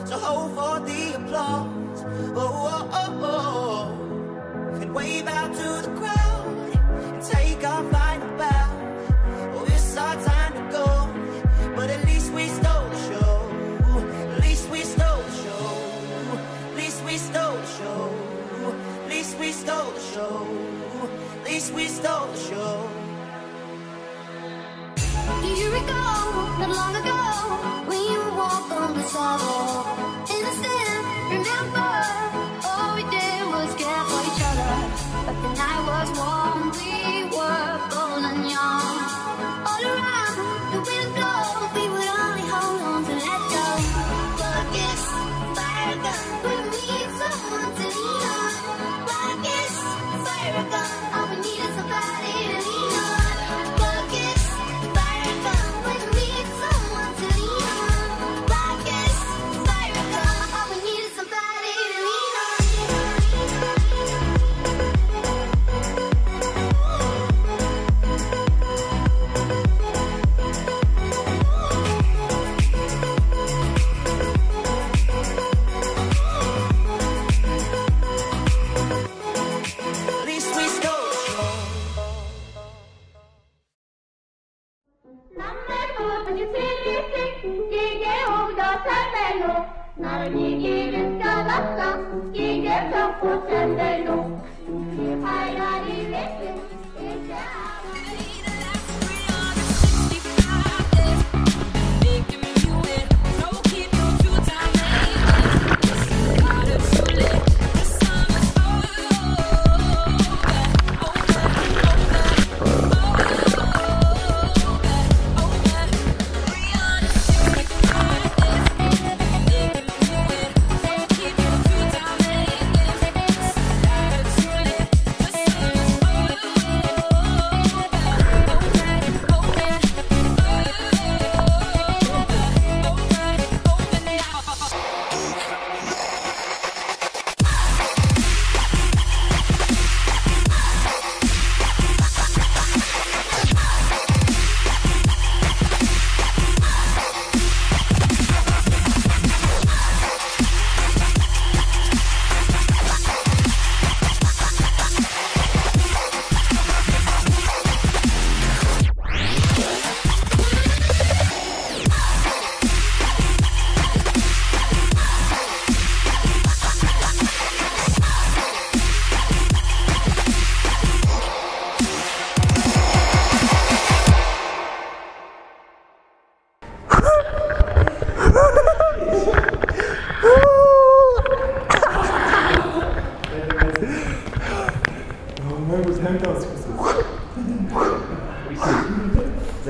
So hold for the applause, oh, oh, oh, oh. And wave out to the crowd and take our final bow. Oh, it's our time to go, but at least we stole the show. At least we stole the show. At least we stole the show. At least we stole the show. At least we stole the show. Do you recall, not long ago, when you walked on the sidewalk? Innocent, remember, all we did was care for each other. But the night was warm, we were bold and young. All around, the wind blows, we would only hold on to let go. Focus, fire gun, we need someone to lean on. Focus, fire gun, all we need is somebody to lean on. Focus, fire gun, we need someone to lean on. Focus, fire gun, all we need is somebody to lean on. At least we stole the show. 남매고 지칠리씩 이게 오더 샌델로 나를 이기는 까맣다 이게 벽고 샌델로 하이라리 리슨 이제 너무 재밌다고 찍었어. 네.